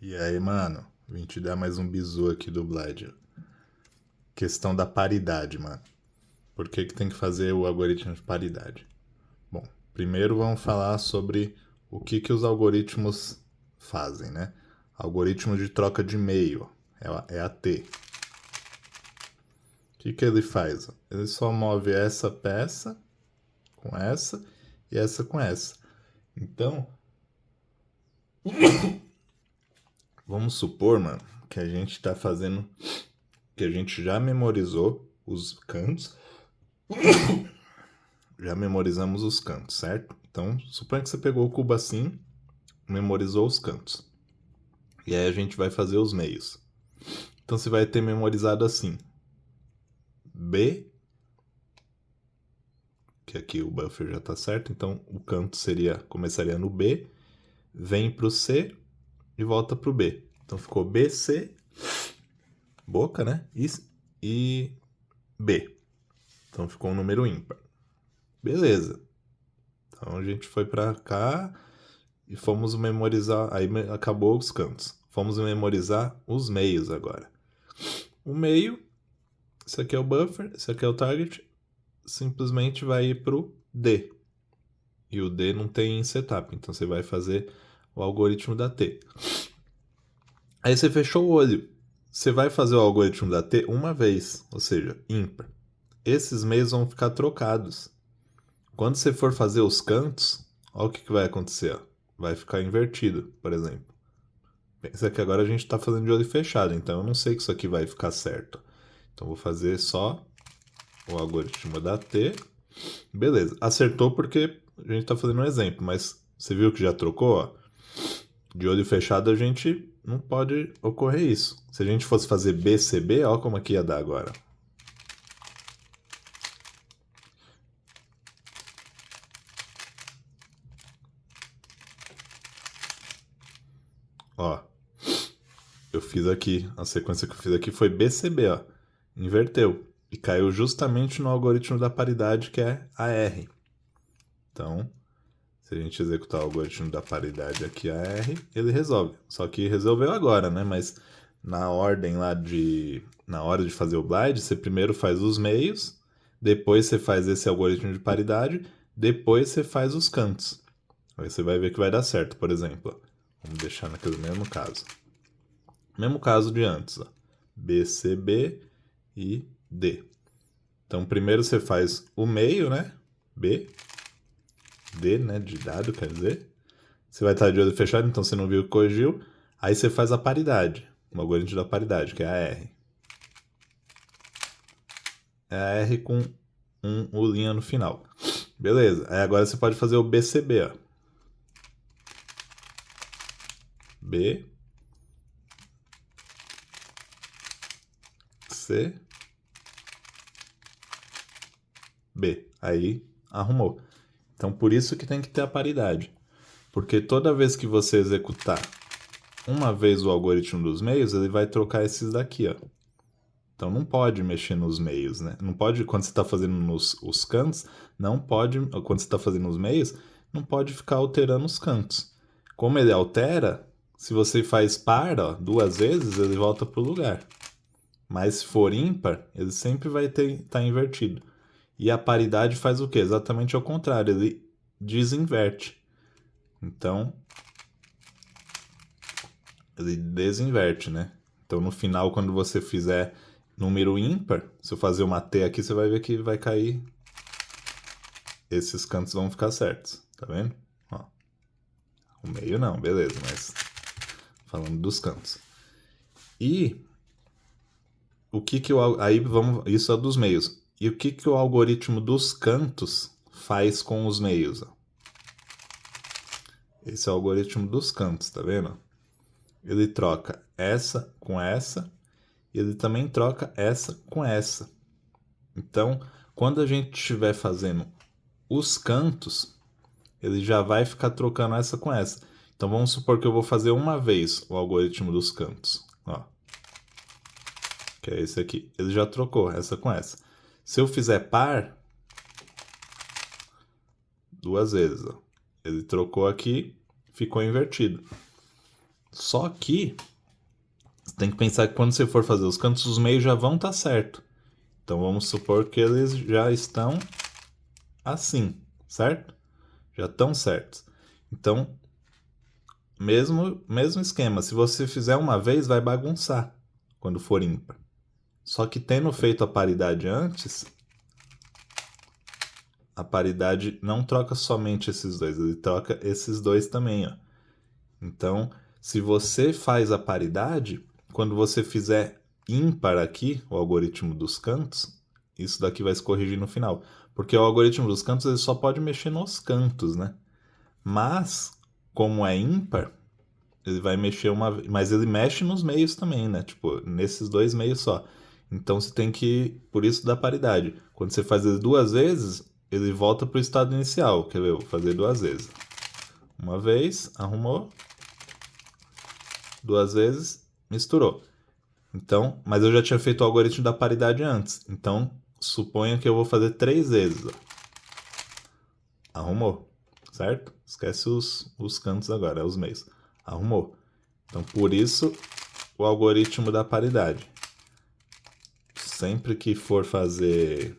E aí, mano, vim te dar mais um bizu aqui do Blade. Questão da paridade, mano. Por que tem que fazer o algoritmo de paridade? Bom, primeiro vamos falar sobre o que os algoritmos fazem, né? Algoritmo de troca de meio, é a T. O que ele faz? Ele só move essa peça com essa e essa com essa. Então, vamos supor, mano, que a gente tá fazendo, que a gente já memorizou os cantos. Já memorizamos os cantos, certo? Então, suponha que você pegou o cubo assim, memorizou os cantos. E aí a gente vai fazer os meios. Então você vai ter memorizado assim. B, que aqui o buffer já está certo, então o canto começaria no B, vem para o C e volta para o B. Então ficou B, C, boca, né? E B. Então ficou um número ímpar. Beleza. Então a gente foi para cá e fomos memorizar. Aí acabou os cantos. Fomos memorizar os meios agora. O meio, isso aqui é o buffer, isso aqui é o target, simplesmente vai ir pro D. E o D não tem setup, então você vai fazer o algoritmo da T. Aí você fechou o olho. Você vai fazer o algoritmo da T uma vez, ou seja, ímpar. Esses meios vão ficar trocados. Quando você for fazer os cantos, olha o que vai acontecer. Vai ficar invertido, por exemplo. Pensa que agora a gente está fazendo de olho fechado, então eu não sei que isso aqui vai ficar certo. Então vou fazer só o algoritmo da T. Beleza, acertou porque a gente está fazendo um exemplo, mas você viu que já trocou? Ó? De olho fechado a gente não pode ocorrer isso. Se a gente fosse fazer BCB, olha como aqui ia dar agora. Ó, eu fiz aqui, a sequência que eu fiz aqui foi BCB, ó. Inverteu. E caiu justamente no algoritmo da paridade, que é AR. Então, se a gente executar o algoritmo da paridade aqui, AR, ele resolve. Só que resolveu agora, né? Mas na ordem lá na hora de fazer o blind, você primeiro faz os meios, depois você faz esse algoritmo de paridade, depois você faz os cantos. Aí você vai ver que vai dar certo, por exemplo. Vamos deixar naquele mesmo caso. Mesmo caso de antes, ó. B, C, B e D. Então, primeiro você faz o meio, né? B, D, né? De dado, quer dizer. Você vai estar de olho fechado, então você não viu que corrigiu. Aí você faz a paridade, o algoritmo da paridade, que é a R. É a R com o linha no final. Beleza, aí agora você pode fazer o BCB, ó. B, C, B. Aí arrumou. Então por isso que tem que ter a paridade. Porque toda vez que você executar uma vez o algoritmo dos meios, ele vai trocar esses daqui, ó. Então não pode mexer nos meios, né? Não pode, quando você está fazendo os cantos, não pode, quando você está fazendo os meios, não pode ficar alterando os cantos. Como ele altera, se você faz par, ó, duas vezes, ele volta para o lugar. Mas se for ímpar, ele sempre vai estar invertido. E a paridade faz o quê? Exatamente ao contrário, ele desinverte. Então, ele desinverte, né? Então no final, quando você fizer número ímpar, se eu fazer uma T aqui, você vai ver que vai cair. Esses cantos vão ficar certos, tá vendo? Ó. O meio não, beleza, mas falando dos cantos. E o que o aí vamos, isso é dos meios. E o que o algoritmo dos cantos faz com os meios? Ó? Esse é o algoritmo dos cantos, tá vendo? Ele troca essa com essa e ele também troca essa com essa. Então, quando a gente estiver fazendo os cantos, ele já vai ficar trocando essa com essa. Então vamos supor que eu vou fazer uma vez o algoritmo dos cantos. Ó, que é esse aqui. Ele já trocou essa com essa. Se eu fizer par, duas vezes. Ó. Ele trocou aqui, ficou invertido. Só que você tem que pensar que quando você for fazer os cantos, os meios já vão estar certo. Então vamos supor que eles já estão assim, certo? Já estão certos. Então, mesmo esquema. Se você fizer uma vez, vai bagunçar quando for ímpar. Só que tendo feito a paridade antes, a paridade não troca somente esses dois, ele troca esses dois também, ó. Então, se você faz a paridade, quando você fizer ímpar aqui, o algoritmo dos cantos, isso daqui vai se corrigir no final. Porque o algoritmo dos cantos ele só pode mexer nos cantos, né? Mas, como é ímpar, ele vai mexer uma vez. Mas ele mexe nos meios também, né? Tipo, nesses dois meios só. Então você tem que. Por isso da paridade. Quando você faz ele duas vezes, ele volta para o estado inicial. Quer ver? Eu vou fazer duas vezes. Uma vez, arrumou. Duas vezes, misturou. Então, mas eu já tinha feito o algoritmo da paridade antes. Então, suponha que eu vou fazer três vezes. Ó. Arrumou, certo? Esquece os cantos agora, os meios. Arrumou. Então, por isso, o algoritmo da paridade. Sempre que for fazer...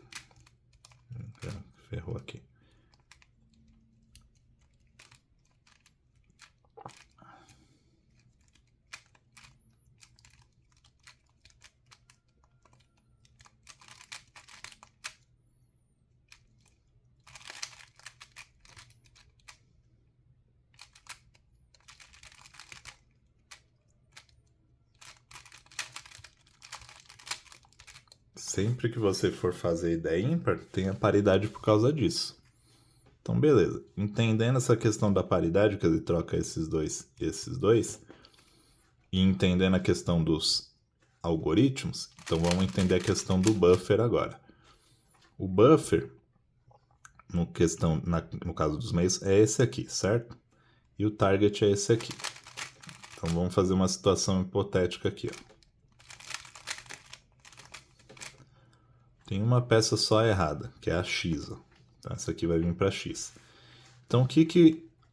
Ferrou aqui. Sempre que você for fazer ideia ímpar, tem a paridade por causa disso. Então, beleza. Entendendo essa questão da paridade, que ele troca esses dois, e entendendo a questão dos algoritmos, então vamos entender a questão do buffer agora. O buffer, no caso dos meios, é esse aqui, certo? E o target é esse aqui. Então vamos fazer uma situação hipotética aqui, ó. Tem uma peça só errada, que é a X. Ó. Então essa aqui vai vir para X. Então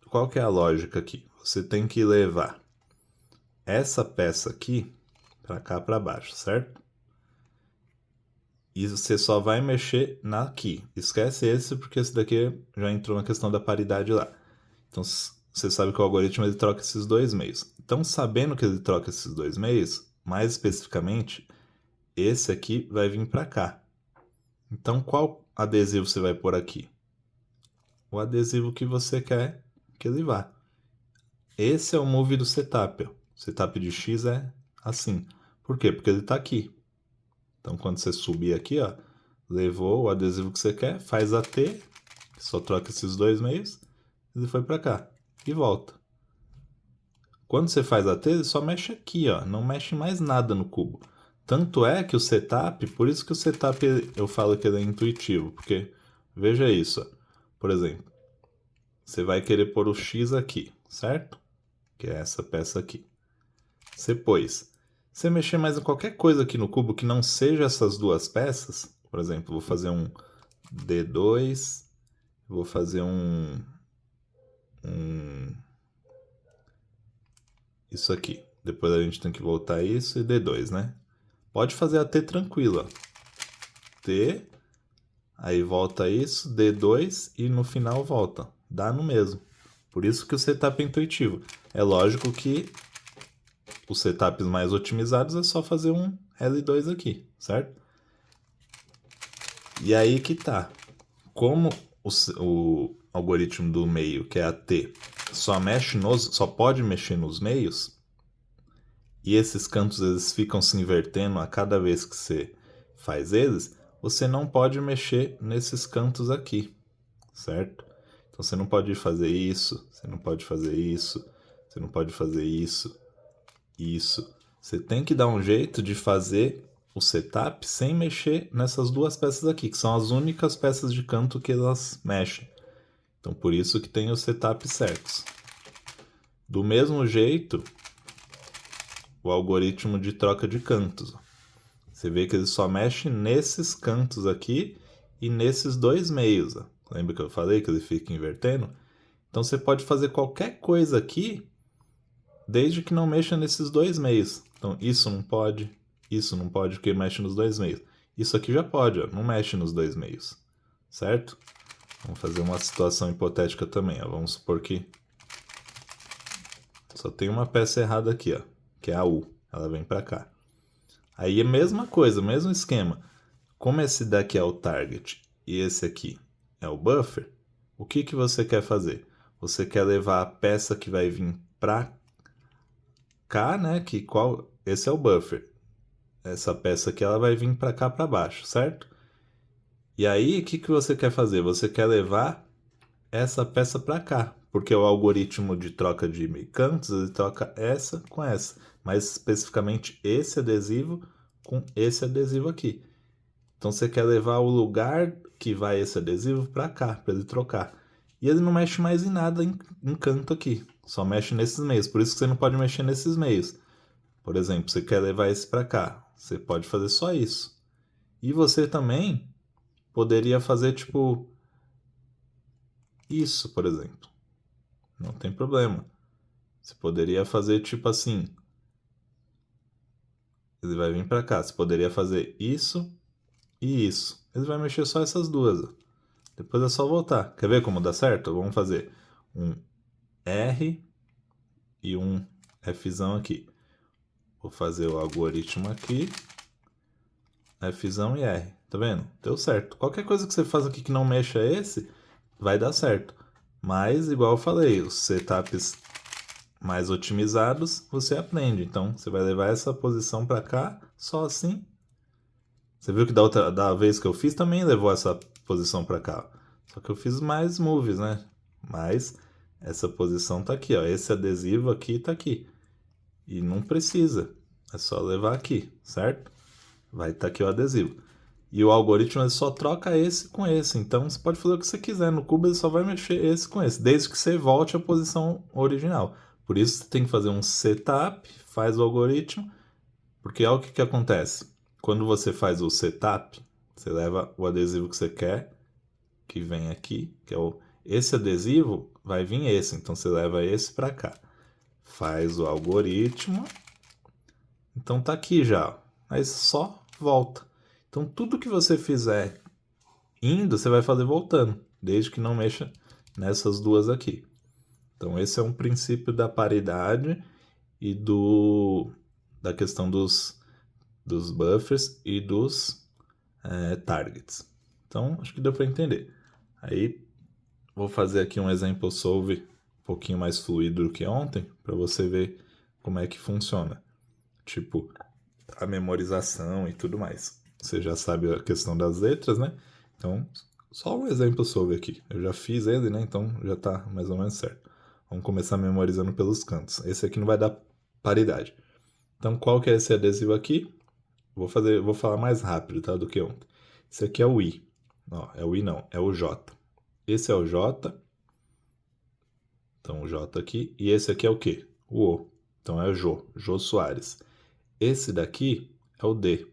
qual que é a lógica aqui? Você tem que levar essa peça aqui para cá para baixo, certo? E você só vai mexer aqui. Esquece esse porque esse daqui já entrou na questão da paridade lá. Então você sabe que o algoritmo ele troca esses dois meios. Então sabendo que ele troca esses dois meios, mais especificamente, esse aqui vai vir para cá. Então, qual adesivo você vai pôr aqui? O adesivo que você quer que ele vá. Esse é o move do setup. Ó. O setup de X é assim. Por quê? Porque ele está aqui. Então, quando você subir aqui, ó, levou o adesivo que você quer, faz a T, só troca esses dois meios, ele foi para cá e volta. Quando você faz a T, ele só mexe aqui, ó, não mexe mais nada no cubo. Tanto é que o setup, por isso que o setup eu falo que ele é intuitivo, porque veja isso, ó. Por exemplo, você vai querer pôr o X aqui, certo? Que é essa peça aqui. Você pôs. Se mexer mais em qualquer coisa aqui no cubo que não seja essas duas peças, por exemplo, vou fazer um D2, vou fazer isso aqui. Depois a gente tem que voltar a isso e D2, né? Pode fazer a T tranquila. T, aí volta isso, D2 e no final volta. Dá no mesmo. Por isso que o setup é intuitivo. É lógico que os setups mais otimizados é só fazer um L2 aqui, certo? E aí que tá. Como o algoritmo do meio, que é a T, só pode mexer nos meios, e esses cantos eles ficam se invertendo a cada vez que você faz eles, você não pode mexer nesses cantos aqui, certo? Então você não pode fazer isso, você não pode fazer isso, você não pode fazer isso, isso. Você tem que dar um jeito de fazer o setup sem mexer nessas duas peças aqui, que são as únicas peças de canto que elas mexem. Então por isso que tem os setups certos. Do mesmo jeito, o algoritmo de troca de cantos. Você vê que ele só mexe nesses cantos aqui e nesses dois meios. Lembra que eu falei que ele fica invertendo? Então você pode fazer qualquer coisa aqui desde que não mexa nesses dois meios. Então, isso não pode, porque mexe nos dois meios. Isso aqui já pode, ó, não mexe nos dois meios, certo? Vamos fazer uma situação hipotética também, ó. Vamos supor que só tem uma peça errada aqui, ó, que é a U. Ela vem para cá. Aí é a mesma coisa, mesmo esquema. Como esse daqui é o target e esse aqui é o buffer, o que que você quer fazer? Você quer levar a peça que vai vir para cá, né? Esse é o buffer. Essa peça aqui ela vai vir para cá para baixo, certo? E aí, o que que você quer fazer? Você quer levar essa peça para cá, porque o algoritmo de troca de cantos ele troca essa com essa, mais especificamente esse adesivo com esse adesivo aqui. Então você quer levar o lugar que vai esse adesivo para cá, para ele trocar. E ele não mexe mais em nada em canto aqui, só mexe nesses meios. Por isso que você não pode mexer nesses meios. Por exemplo, você quer levar esse para cá, você pode fazer só isso. E você também poderia fazer tipo isso, por exemplo. Não tem problema. Você poderia fazer tipo assim. Ele vai vir para cá. Você poderia fazer isso e isso. Ele vai mexer só essas duas. Ó. Depois é só voltar. Quer ver como dá certo? Vamos fazer um R e um Fzão aqui. Vou fazer o algoritmo aqui. Fzão e R. Tá vendo? Deu certo. Qualquer coisa que você faz aqui que não mexa esse, vai dar certo. Mas, igual eu falei, os setups mais otimizados, você aprende. Então, você vai levar essa posição para cá, só assim. Você viu que da vez que eu fiz também levou essa posição para cá. Só que eu fiz mais moves, né? Mas essa posição tá aqui, ó. Esse adesivo aqui tá aqui. E não precisa. É só levar aqui, certo? Vai estar aqui o adesivo. E o algoritmo ele só troca esse com esse. Então você pode fazer o que você quiser. No cubo ele só vai mexer esse com esse, desde que você volte à posição original. Por isso você tem que fazer um setup, faz o algoritmo, porque olha o que acontece. Quando você faz o setup, você leva o adesivo que você quer, que vem aqui, que é esse adesivo, vai vir esse. Então você leva esse para cá. Faz o algoritmo. Então tá aqui já. Aí só volta. Então tudo que você fizer indo, você vai fazer voltando, desde que não mexa nessas duas aqui. Então esse é um princípio da paridade e da questão dos buffers e dos targets. Então acho que deu para entender. Aí vou fazer aqui um exemplo solve um pouquinho mais fluido do que ontem, para você ver como é que funciona. Tipo, a memorização e tudo mais. Você já sabe a questão das letras, né? Então, só um exemplo sobre aqui. Eu já fiz ele, né? Então já tá mais ou menos certo. Vamos começar memorizando pelos cantos. Esse aqui não vai dar paridade. Então, qual que é esse adesivo aqui? Vou falar mais rápido, tá? Do que ontem. Esse aqui é o I. Não, é o I não, é o J. Esse é o J. Então, o J aqui. E esse aqui é o quê? O O. Então, é o Jô Soares. Esse daqui é o D.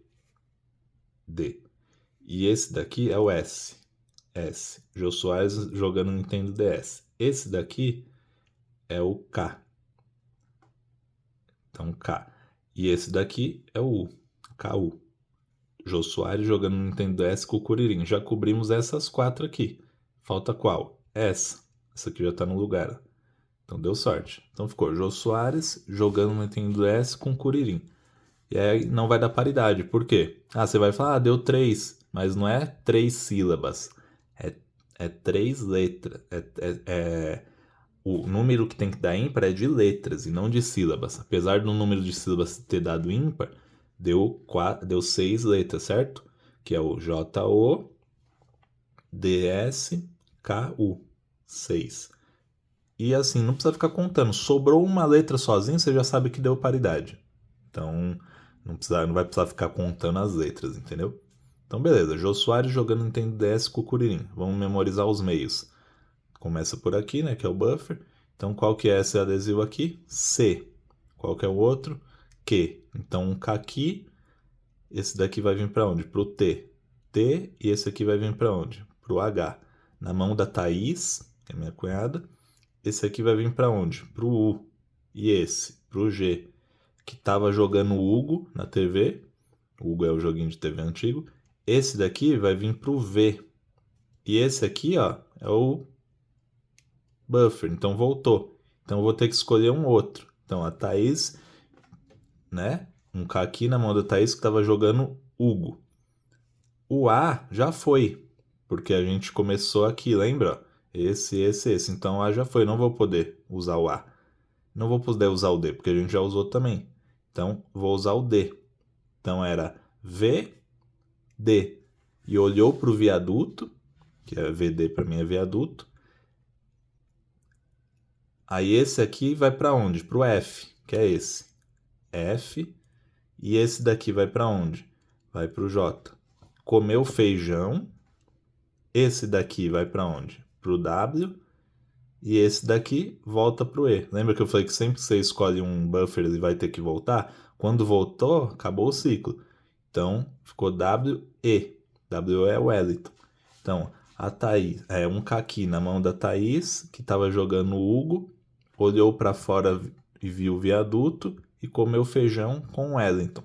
E esse daqui é o S. Jô Soares jogando Nintendo DS. Esse daqui é o K. Então, K. E esse daqui é o U. KU. Jô Soares jogando Nintendo DS com o Kuririn. Já cobrimos essas quatro aqui. Falta qual? Essa. Essa aqui já tá no lugar. Então deu sorte. Então ficou Jô Soares jogando Nintendo DS com o Kuririn. E aí não vai dar paridade. Por quê? Você vai falar, deu 3. Mas não é 3 sílabas. É 3 letras. O número que tem que dar ímpar é de letras e não de sílabas. Apesar do número de sílabas ter dado ímpar, deu 6 letras, certo? Que é o JODSKU. 6. E assim, não precisa ficar contando. Sobrou uma letra sozinho, você já sabe que deu paridade. Então, não vai precisar ficar contando as letras, entendeu? Então, beleza. Jô Soares jogando Nintendo DS com o Kuririn. Vamos memorizar os meios. Começa por aqui, né? Que é o buffer. Então, qual que é esse adesivo aqui? C. Qual que é o outro? Q. Então, um K aqui. Esse daqui vai vir para onde? Para o T. T. E esse aqui vai vir para onde? Para o H. Na mão da Thaís, que é minha cunhada. Esse aqui vai vir para onde? Para o U. E esse? pro G, que tava jogando o Hugo na TV. O Hugo é o joguinho de TV antigo. Esse daqui vai vir pro V. E esse aqui, ó, é o buffer. Então voltou. Então eu vou ter que escolher um outro. Então a Thaís, né? Um K aqui na mão da Thaís que estava jogando Hugo. O A já foi, porque a gente começou aqui, lembra? Esse. Então o A já foi, não vou poder usar o A. Não vou poder usar o D, porque a gente já usou também. Então vou usar o D. Então era V, D. E olhou para o viaduto, que é VD para mim é viaduto. Aí esse aqui vai para onde? Para o F, que é esse. F. E esse daqui vai para onde? Vai para o J. Comeu feijão. Esse daqui vai para onde? Para o W. E esse daqui volta para o E. Lembra que eu falei que sempre que você escolhe um buffer ele vai ter que voltar? Quando voltou, acabou o ciclo. Então ficou W, E. W é o Wellington. Então a Thaís, um caqui na mão da Thaís, que estava jogando o Hugo, olhou para fora e viu o viaduto e comeu feijão com o Wellington.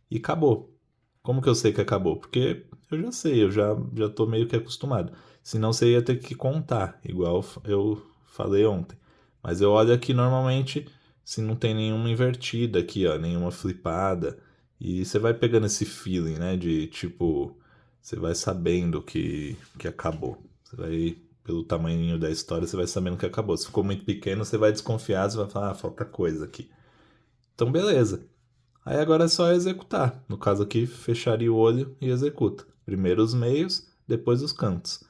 E acabou. Como que eu sei que acabou? Porque eu já sei, eu já tô meio que acostumado. Senão você ia ter que contar, igual eu falei ontem. Mas eu olho aqui normalmente se não tem nenhuma invertida aqui, ó, nenhuma flipada. E você vai pegando esse feeling, né? De tipo, você vai sabendo que acabou. Você vai, pelo tamanho da história, você vai sabendo que acabou. Se ficou muito pequeno, você vai desconfiar, você vai falar, falta coisa aqui. Então, beleza. Aí agora é só executar. No caso aqui, fecharia o olho e executa. Primeiro os meios, depois os cantos.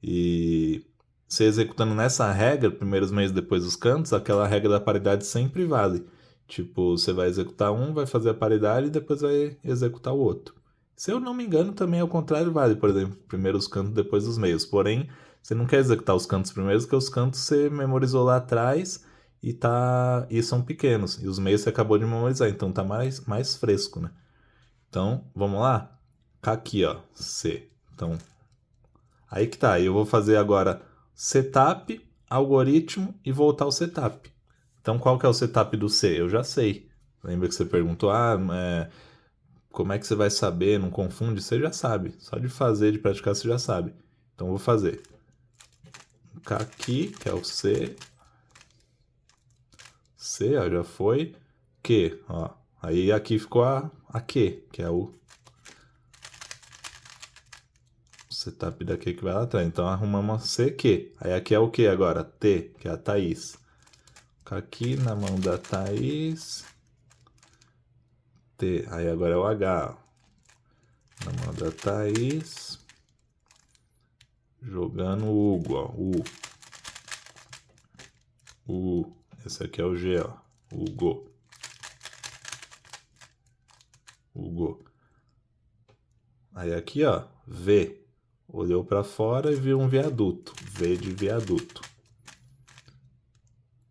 E se executando nessa regra, primeiro os meios, depois os cantos, aquela regra da paridade sempre vale. Tipo, você vai executar um, vai fazer a paridade e depois vai executar o outro. Se eu não me engano, também ao contrário vale. Por exemplo, primeiro os cantos, depois os meios. Porém, você não quer executar os cantos primeiro, porque os cantos você memorizou lá atrás e são pequenos. E os meios você acabou de memorizar, então tá mais fresco, né? Então, vamos lá? Cá aqui, ó, C. Então, aí que tá. Eu vou fazer agora setup, algoritmo e voltar ao setup. Então, qual que é o setup do C? Eu já sei. Lembra que você perguntou, como é que você vai saber? Não confunde? Você já sabe. Só de fazer, de praticar, você já sabe. Então, eu vou fazer Cá aqui, que é o C. C, ó, já foi. Q, ó. Aí aqui ficou a Q, que é o setup daqui que vai lá atrás. Então arrumamos CQ. Aí aqui é o que agora? T, que é a Thaís. Aqui na mão da Thaís. T. Aí agora é o H. Ó. Na mão da Thaís. Jogando o Hugo, ó. U. Esse aqui é o G, ó. Hugo. Hugo. Aí aqui, ó. V. Olhou para fora e viu um viaduto. V de viaduto.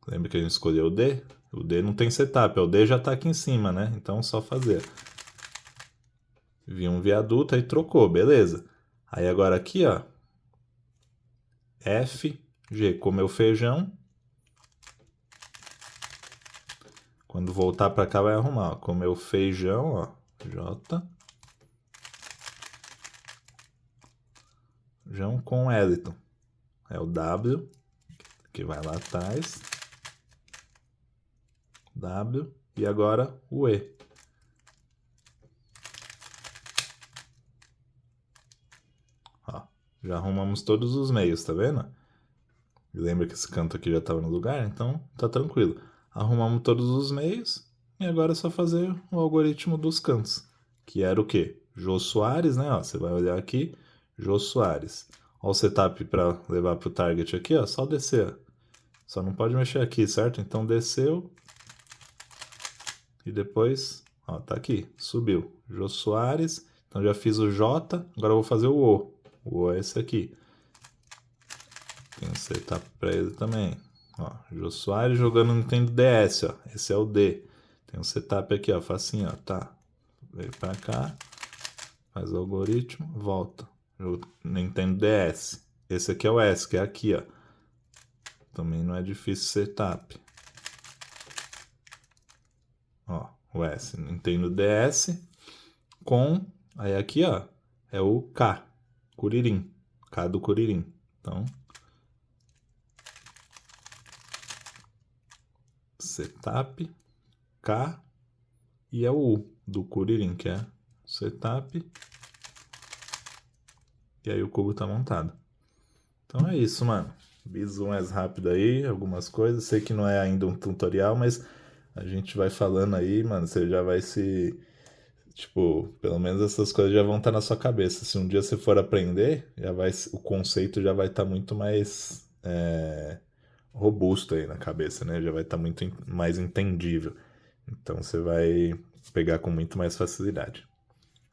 Lembra que a gente escolheu o D? O D não tem setup, o D já está aqui em cima, né? Então só fazer. Vi um viaduto, aí trocou, beleza. Aí agora aqui, ó. F, G, comeu feijão. Quando voltar para cá vai arrumar, ó. Comeu feijão, ó. J. Feijão com Wellington. É o W, que vai lá atrás. W. E agora o E. Ó, já arrumamos todos os meios, tá vendo? Lembra que esse canto aqui já estava no lugar? Então tá tranquilo. Arrumamos todos os meios e agora é só fazer o algoritmo dos cantos. Que era o quê? Jô Soares, né? Ó, você vai olhar aqui, Jô Soares. Ó o setup para levar para o target aqui, ó, só descer. Ó. Só não pode mexer aqui, certo? Então desceu e depois, ó, tá aqui, subiu. Jô Soares. Então já fiz o J, agora eu vou fazer o O. O O é esse aqui. Tem um setup para ele também. Ó, Jô Soares jogando no Nintendo DS, ó. Esse é o D. Tem um setup aqui, ó, facinho, ó, tá. Veio pra cá, faz o algoritmo, volta. Nintendo DS. Esse aqui é o S, que é aqui, ó. Também não é difícil setup. Ó, o S. Entendo DS com... Aí aqui, ó, é o K. Curirim. K do Curirim. Então... Setup, K e é o U do Curirim, que é setup. E aí o cubo tá montado. Então é isso, mano. Bizu mais rápido aí, algumas coisas. Sei que não é ainda um tutorial, mas a gente vai falando aí, mano. Você já vai se... Tipo, pelo menos essas coisas já vão estar na sua cabeça. Se um dia você for aprender, já vai, o conceito já vai estar muito mais robusto aí na cabeça, né? Já vai estar muito mais entendível. Então você vai pegar com muito mais facilidade.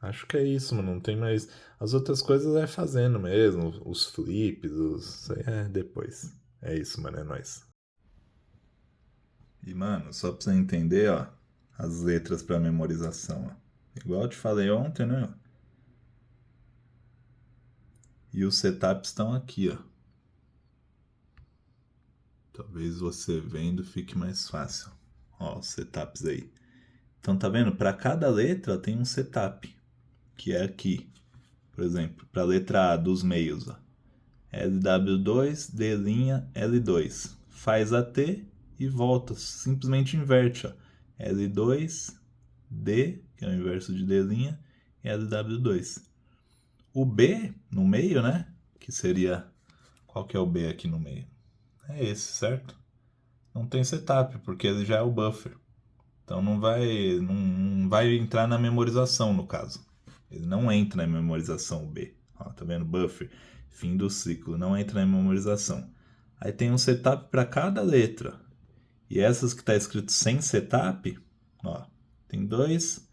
Acho que é isso, mano. Não tem mais. As outras coisas é fazendo mesmo. Os flips, isso aí é depois. É isso, mano. É nóis. E, mano, só pra você entender, ó. As letras pra memorização, ó. Igual eu te falei ontem, né? E os setups estão aqui, ó. Talvez você vendo fique mais fácil. Ó, os setups aí. Então, tá vendo? Para cada letra tem um setup, que é aqui. Por exemplo, para a letra A dos meios, ó. LW2, D', L2. Faz a T e volta. Simplesmente inverte, ó. L2, D, que é o inverso de D', e LW2. O B no meio, né? Que seria... Qual que é o B aqui no meio? É esse, certo? Não tem setup, porque ele já é o buffer. Então não vai entrar na memorização, no caso. Ele não entra na memorização, o B. Ó, tá vendo? Buffer, fim do ciclo, não entra na memorização. Aí tem um setup para cada letra. E essas que está escrito sem setup, ó, tem dois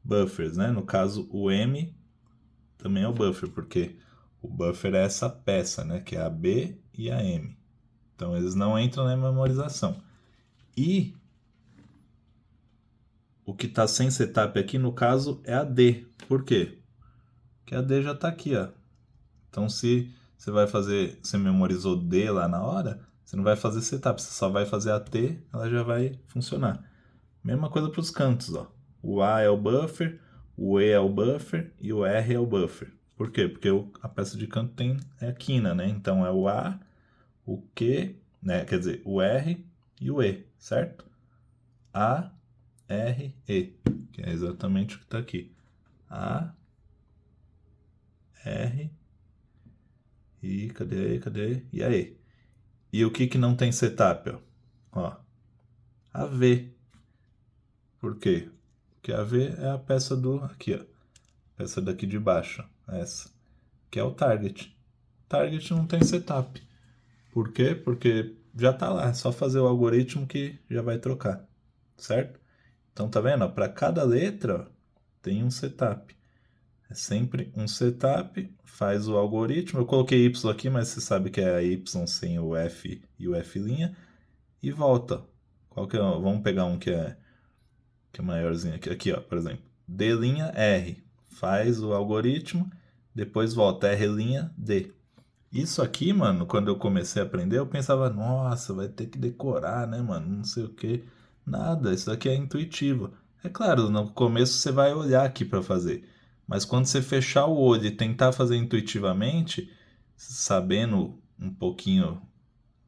buffers, né? No caso, o M também é o buffer, porque o buffer é essa peça, né? Que é a B e a M. Então eles não entram na memorização. E o que está sem setup aqui, no caso, é a D. Por quê? Porque a D já está aqui, ó. Então, se você vai fazer, você memorizou D lá na hora, você não vai fazer setup, você só vai fazer a T, ela já vai funcionar. Mesma coisa para os cantos, ó. O A é o buffer, o E é o buffer e o R é o buffer. Por quê? Porque a peça de canto tem a quina, né? Então é o A, o Q, né? Quer dizer, o R e o E, certo? A, R, E, que é exatamente o que está aqui. A, R, e cadê? E aí? E o que não tem setup, ó? Ó, a V. Por quê? Porque a V é a peça do... Aqui, ó. Peça daqui de baixo, essa. Que é o target. Target não tem setup. Por quê? Porque já tá lá. É só fazer o algoritmo que já vai trocar. Certo? Então, tá vendo? Para cada letra, ó, tem um setup. É sempre um setup, faz o algoritmo. Eu coloquei Y aqui, mas você sabe que é a Y sem o F e o F', e volta. Qual que é? Vamos pegar um que é maiorzinho aqui. Aqui, ó, por exemplo. D', faz o algoritmo, depois volta R', D. Isso aqui, mano, quando eu comecei a aprender, eu pensava, nossa, vai ter que decorar, né, mano? Não sei o que. Nada, isso aqui é intuitivo. É claro, no começo você vai olhar aqui para fazer. Mas quando você fechar o olho e tentar fazer intuitivamente, sabendo um pouquinho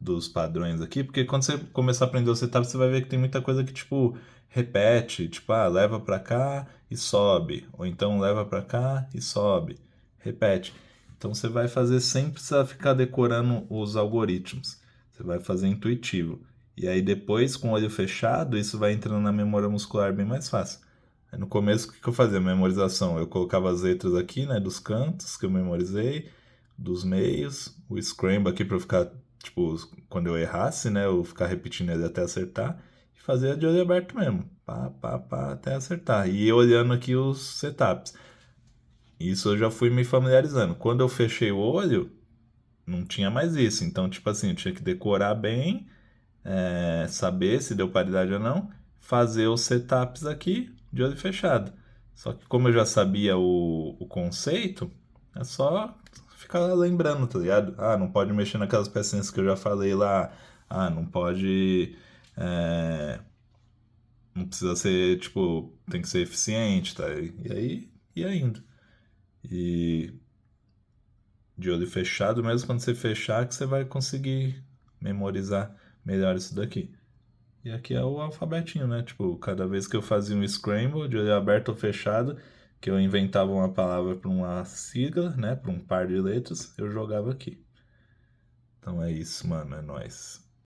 dos padrões aqui, porque quando você começar a aprender o setup, você vai ver que tem muita coisa que, tipo, repete, tipo, leva pra cá e sobe, ou então leva pra cá e sobe, repete. Então você vai fazer sem precisar ficar decorando os algoritmos, você vai fazer intuitivo. E aí depois, com o olho fechado, isso vai entrando na memória muscular bem mais fácil. Aí no começo, o que eu fazia? Memorização. Eu colocava as letras aqui, né, dos cantos que eu memorizei, dos meios, o scramble aqui para ficar, tipo, quando eu errasse, né, eu ficar repetindo ele até acertar, e fazia de olho aberto mesmo, pá, até acertar. E ia olhando aqui os setups. Isso eu já fui me familiarizando. Quando eu fechei o olho, não tinha mais isso. Então, tipo assim, eu tinha que decorar bem, saber se deu paridade ou não, fazer os setups aqui de olho fechado. Só que como eu já sabia o conceito, é só ficar lembrando, tá ligado? Ah, não pode mexer naquelas pecinhas que eu já falei lá. Ah, não pode Não precisa ser, tipo, tem que ser eficiente, tá? E aí, ia indo. E de olho fechado, mesmo quando você fechar, que você vai conseguir memorizar melhor isso daqui. E aqui é o alfabetinho, né? Tipo, cada vez que eu fazia um scramble, de olho aberto ou fechado, que eu inventava uma palavra para uma sigla, né? Para um par de letras, eu jogava aqui. Então é isso, mano. É nóis.